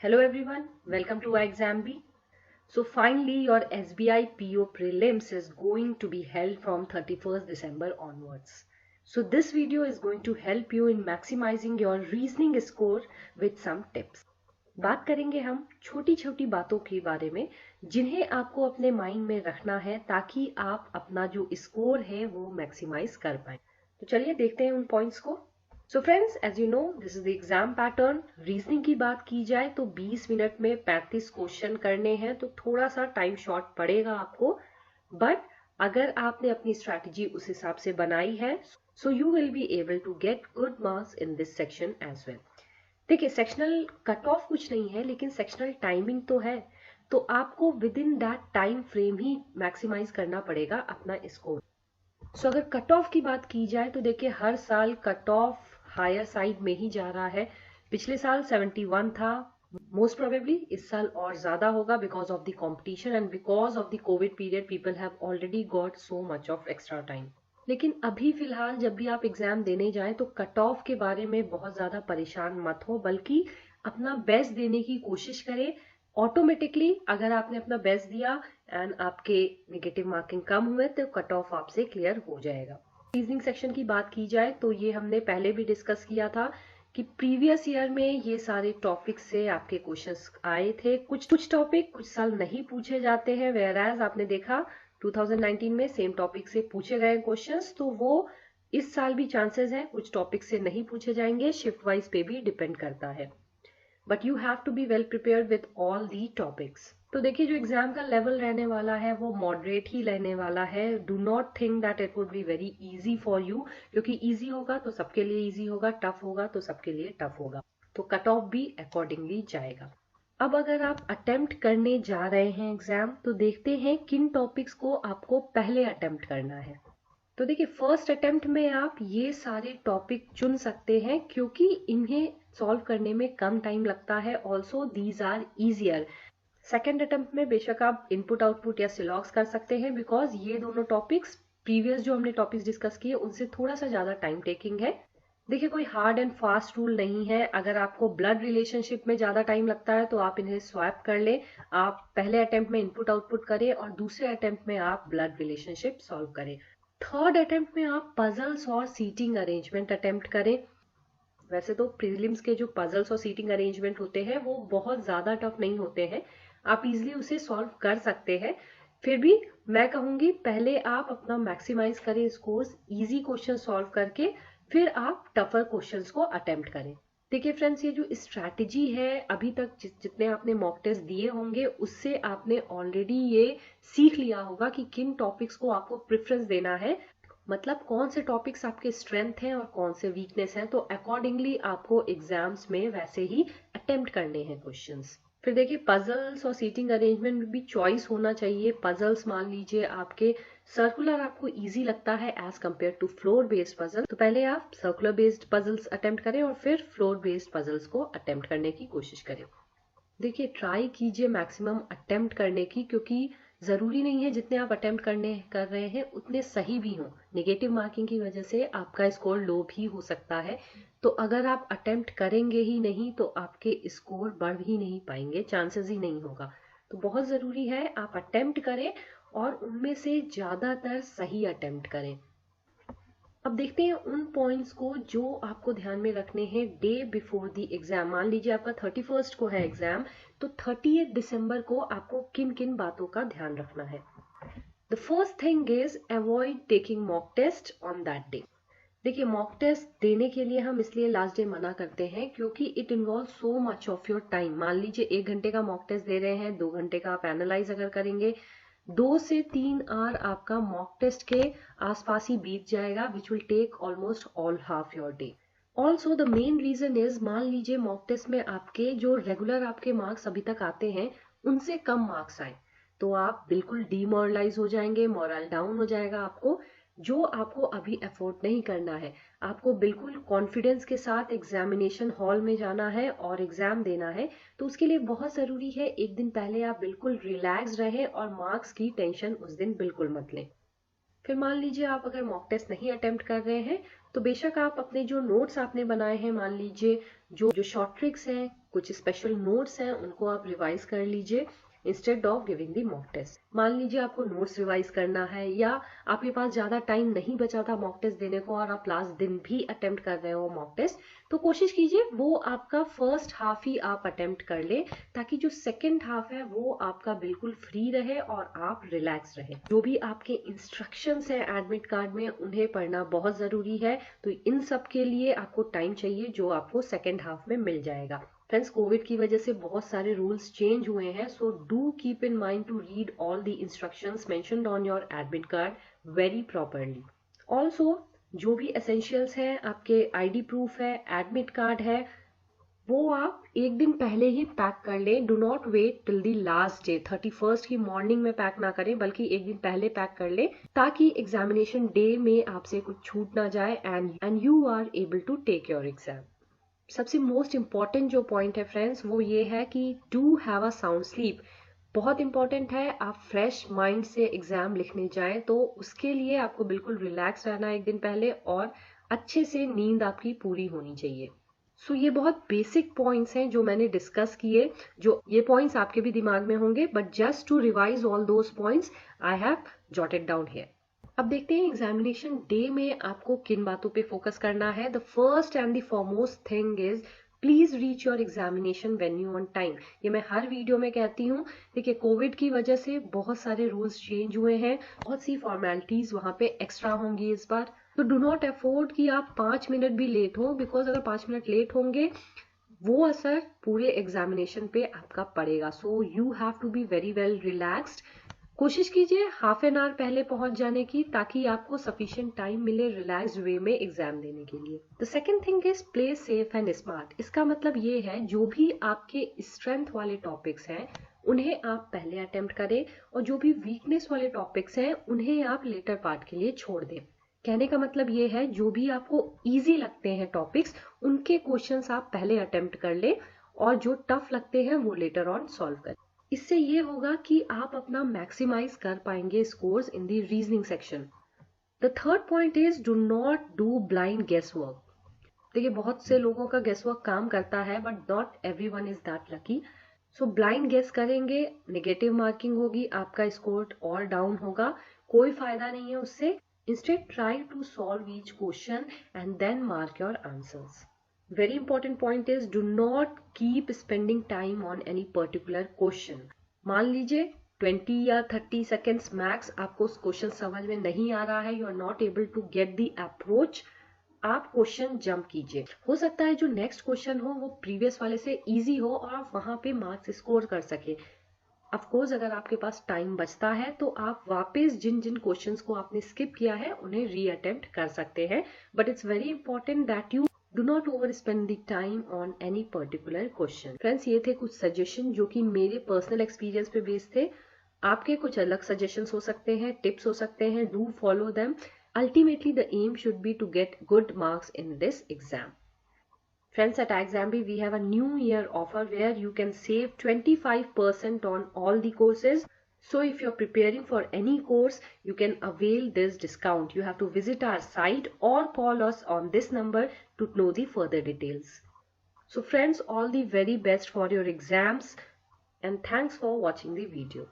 Hello everyone, welcome to ixamBee. So finally your SBI PO Prelims is going to be held from 31st December onwards. So this video is going to help you in maximizing your reasoning score with some tips. बात करेंगे हम छोटी छोटी बातों के बारे में जिन्हें आपको अपने माइंड में रखना है ताकि आप अपना जो स्कोर है वो मैक्सिमाइज कर पाए। तो चलिए देखते हैं उन पॉइंट्स को। So friends, as you know this is the exam pattern. Reasoning की बात की जाए तो 20 मिनट में 35 क्वेश्चन करने हैं, तो थोड़ा सा टाइम शॉर्ट पड़ेगा आपको, बट अगर आपने अपनी स्ट्रैटेजी उस हिसाब से बनाई है so you will be able to get good marks in this section as well. देखिए, सेक्शनल कट ऑफ कुछ नहीं है, लेकिन सेक्शनल टाइमिंग तो है, तो आपको within that time frame ही मैक्सिमाइज करना पड़ेगा अपना स्कोर। सो अगर कट ऑफ की बात की जाए तो देखिए, हर साल कट ऑफ हायर साइड में ही जा रहा है। पिछले साल 71 था, मोस्ट प्रोबेबली इस साल और ज्यादा होगा because of the competition and because of the Covid period people have already got so much of extra time. लेकिन अभी फिलहाल जब भी आप एग्जाम देने जाएं तो कट ऑफ के बारे में बहुत ज्यादा परेशान मत हो, बल्कि अपना बेस्ट देने की कोशिश करें। ऑटोमेटिकली अगर आपने अपना बेस्ट दिया एंड आपके नेगेटिव मार्किंग कम हुए तो कट ऑफ आपसे क्लियर हो जाएगा। रीजनिंग सेक्शन की बात की जाए तो ये हमने पहले भी डिस्कस किया था कि प्रीवियस ईयर में ये सारे टॉपिक्स से आपके क्वेश्चंस आए थे। कुछ टॉपिक कुछ साल नहीं पूछे जाते हैं, वेयर एज आपने देखा 2019 में सेम टॉपिक से पूछे गए क्वेश्चंस, तो वो इस साल भी चांसेस है कुछ टॉपिक से नहीं पूछे जाएंगे। शिफ्ट वाइज पे भी डिपेंड करता है, but you have to be well prepared with all the topics. तो देखिए, जो एग्जाम का लेवल रहने वाला है वो मॉडरेट ही रहने वाला है। Do not think that it would be very easy for you, क्योंकि इजी होगा तो सबके लिए इजी होगा, टफ होगा तो सबके लिए टफ होगा, तो कट ऑफ भी अकॉर्डिंगली जाएगा। अब अगर आप अटेम्प्ट करने जा रहे हैं एग्जाम, तो देखते हैं किन टॉपिक्स को आपको पहले अटेम्प्ट करना है। तो देखिए, फर्स्ट अटेम्प्ट में आप ये सारे टॉपिक चुन सकते हैं क्योंकि इन्हें सॉल्व करने में कम टाइम लगता है। Also these are easier. Second attempt में बेशक आप इनपुट आउटपुट या सिलॉग्स कर सकते हैं, बिकॉज ये दोनों टॉपिक्स प्रीवियस जो हमने टॉपिक्स डिस्कस किए उनसे थोड़ा सा ज्यादा टाइम टेकिंग है। देखिए, कोई हार्ड एंड फास्ट रूल नहीं है। अगर आपको ब्लड रिलेशनशिप में ज्यादा टाइम लगता है तो आप इन्हें स्वैप कर ले। आप पहले अटेम्प्ट में इनपुट आउटपुट करें और दूसरे अटेम्प्ट में आप ब्लड रिलेशनशिप सॉल्व करें। थर्ड अटेम्प्ट में आप पजल्स और सीटिंग अरेंजमेंट अटेम्प्ट करें। वैसे तो प्रीलिम्स के जो पजल्स और सीटिंग अरेंजमेंट होते हैं वो बहुत ज्यादा टफ नहीं होते हैं, आप इजिली उसे सॉल्व कर सकते हैं। फिर भी मैं कहूंगी पहले आप अपना मैक्सिमाइज करें स्कोर्स, इजी क्वेश्चन सॉल्व करके फिर आप टफर क्वेश्चंस को अटेम्प्ट करें। देखिए फ्रेंड्स, ये जो स्ट्रैटेजी है अभी तक जितने आपने मॉक टेस्ट दिए होंगे उससे आपने ऑलरेडी ये सीख लिया होगा कि किन टॉपिक्स को आपको प्रेफरेंस देना है, मतलब कौन से टॉपिक्स आपके स्ट्रेंथ हैं और कौन से वीकनेस हैं, तो अकॉर्डिंगली आपको एग्जाम्स में वैसे ही अटेम्प्ट करने हैं क्वेश्चंस। फिर देखिए, पजल्स और सीटिंग अरेंजमेंट में भी चॉइस होना चाहिए। पजल्स मान लीजिए आपके सर्कुलर आपको इजी लगता है as compare to floor based puzzle, तो पहले आप सर्कुलर बेस्ड पजल्स अटेम्प्ट करें और फिर फ्लोर बेस्ड पजल्स को अटेम्प्ट करने की कोशिश करें। देखिए, ट्राई कीजिए मैक्सिमम अटेम्प्ट करने की, क्योंकि जरूरी नहीं है जितने आप अटेम्प्ट कर रहे हैं उतने सही भी हों। नेगेटिव मार्किंग की वजह से आपका स्कोर लो भी हो सकता है, तो अगर आप अटेम्प्ट करेंगे ही नहीं तो आपके स्कोर बढ़ ही नहीं पाएंगे, चांसेस ही नहीं होगा। तो बहुत जरूरी है आप अटेम्प्ट करें और उनमें से ज्यादातर सही अटेम्प्ट करें। अब देखते हैं उन पॉइंट्स को जो आपको ध्यान में रखने हैं डे बिफोर द एग्जाम। मान लीजिए आपका 31st को है एग्जाम, तो 30 दिसंबर को आपको किन किन बातों का ध्यान रखना है। The first thing is avoid taking mock test on that day. देखिए, मॉक टेस्ट देने के लिए हम इसलिए लास्ट डे मना करते हैं क्योंकि it involve so much of your time. मान लीजिए 1 घंटे का मॉक टेस्ट दे रहे हैं, 2 घंटे का आप एनालाइज अगर करेंगे, 2 से 3 आवर आपका मॉक टेस्ट के आसपास ही बीत जाएगा, which will take almost all half your day. Also the main reason is, मान लीजिए मॉक टेस्ट में आपके जो रेगुलर आपके मार्क्स अभी तक आते हैं उनसे कम मार्क्स आए, तो आप बिल्कुल डीमोरलाइज हो जाएंगे, मोरल डाउन हो जाएगा आपको, जो आपको अभी एफोर्ड नहीं करना है। आपको बिल्कुल कॉन्फिडेंस के साथ एग्जामिनेशन हॉल में जाना है और एग्जाम देना है, तो उसके लिए बहुत जरूरी है एक दिन पहले आप बिल्कुल रिलैक्स रहें और मार्क्स की टेंशन उस दिन बिल्कुल मत लें। फिर मान लीजिए आप अगर मॉक टेस्ट नहीं अटेम्प्ट कर रहे हैं तो बेशक आप अपने जो नोट्स आपने बनाए हैं, मान लीजिए जो शॉर्ट ट्रिक्स हैं, कुछ स्पेशल नोट्स हैं, उनको आप रिवाइज कर लीजिए instead of giving the mock test. मान लीजिए आपको नोट्स रिवाइज करना है या आपके पास ज्यादा टाइम नहीं बचा था मॉक टेस्ट देने को और आप लास्ट दिन भी अटेम्प्ट कर रहे हो मॉक टेस्ट, तो कोशिश कीजिए वो आपका फर्स्ट हाफ ही आप अटेम्प्ट कर ले, ताकि जो सेकेंड हाफ है वो आपका बिल्कुल फ्री रहे और आप रिलैक्स रहे। जो भी आपके इंस्ट्रक्शंस हैं एडमिट कार्ड में उन्हें पढ़ना बहुत जरूरी है, तो इन सब के लिए आपको टाइम चाहिए जो आपको सेकेंड हाफ में मिल जाएगा। फ्रेंड्स, कोविड की वजह से बहुत सारे रूल्स चेंज हुए हैं, so do keep in mind to read all the instructions mentioned on your admit card very properly. Also जो भी एसेंशियल्स हैं, आपके आईडी प्रूफ है, एडमिट कार्ड है, वो आप एक दिन पहले ही पैक कर लें। Do not wait till the last day, 31st की मॉर्निंग में पैक ना करें, बल्कि एक दिन पहले पैक कर लें, ताकि एग्जामिनेशन डे में आपसे कुछ छूट ना जाए and you are able to take your exam. सबसे मोस्ट इम्पॉर्टेंट जो पॉइंट है फ्रेंड्स वो ये है कि do have a sound sleep. बहुत इंपॉर्टेंट है, आप फ्रेश माइंड से एग्जाम लिखने जाएं, तो उसके लिए आपको बिल्कुल रिलैक्स रहना है एक दिन पहले और अच्छे से नींद आपकी पूरी होनी चाहिए। सो ये बहुत बेसिक पॉइंट्स हैं जो मैंने डिस्कस किए, जो ये पॉइंट्स आपके भी दिमाग में होंगे, but just to revise all those points I have jotted down here. अब देखते हैं एग्जामिनेशन डे में आपको किन बातों पे फोकस करना है। The first and the foremost thing is please reach your examination venue on time. ये मैं हर वीडियो में कहती हूँ। देखिए, कोविड की वजह से बहुत सारे रूल्स चेंज हुए हैं, बहुत सी फॉर्मेलिटीज वहां पे एक्स्ट्रा होंगी इस बार, तो डू नॉट अफोर्ड कि आप 5 मिनट भी लेट हो, बिकॉज अगर 5 मिनट लेट होंगे वो असर पूरे एग्जामिनेशन पे आपका पड़ेगा। So you have to be very well relaxed. कोशिश कीजिए हाफ एन आवर पहले पहुंच जाने की, ताकि आपको सफिशिएंट टाइम मिले रिलैक्स्ड वे में एग्जाम देने के लिए। The second thing is play safe and smart. इसका मतलब ये है जो भी आपके स्ट्रेंथ वाले टॉपिक्स हैं उन्हें आप पहले अटेम्प्ट करें, और जो भी वीकनेस वाले टॉपिक्स हैं उन्हें आप लेटर पार्ट के लिए छोड़ दें। कहने का मतलब ये है जो भी आपको इजी लगते हैं टॉपिक्स उनके क्वेश्चंस आप पहले अटेम्प्ट कर ले, और जो टफ लगते हैं वो लेटर ऑन सॉल्व करें। इससे ये होगा कि आप अपना मैक्सिमाइज कर पाएंगे scores in the reasoning section. The third point is do not do blind guess work. देखिए, बहुत से लोगों का गेस वर्क काम करता है, but not everyone is that lucky. So blind guess करेंगे, नेगेटिव मार्किंग होगी, आपका स्कोर और डाउन होगा, कोई फायदा नहीं है उससे। Instead, try to solve each question and then mark your answers. Very important point is do not keep spending time on any particular question. मान लीजिए 20 या 30 seconds max आपको उस क्वेश्चन समझ में नहीं आ रहा है, you are not able to get the approach, आप क्वेश्चन जंप कीजिए। हो सकता है जो नेक्स्ट क्वेश्चन हो वो प्रीवियस वाले से इजी हो और आप वहां पे मार्क्स स्कोर कर सके। अफकोर्स अगर आपके पास टाइम बचता है तो आप वापस जिन जिन क्वेश्चंस को आपने स्किप किया है उन्हें री अटेम्प्ट कर सकते हैं, but it's very important that you do not over spend the time on any particular question. Friends, ये थे कुछ सजेशन जो कि मेरे पर्सनल एक्सपीरियंस पे बेस्ड थे। आपके कुछ अलग सजेशंस हो सकते हैं, टिप्स हो सकते हैं, do follow them. Ultimately the aim should be to get good marks in this exam. Friends, at ixamBee, we have a new year offer where you can save 25% on all the courses. So if you're preparing for any course, you can avail this discount. You have to visit our site or call us on this number to know the further details. So friends, all the very best for your exams and thanks for watching the video.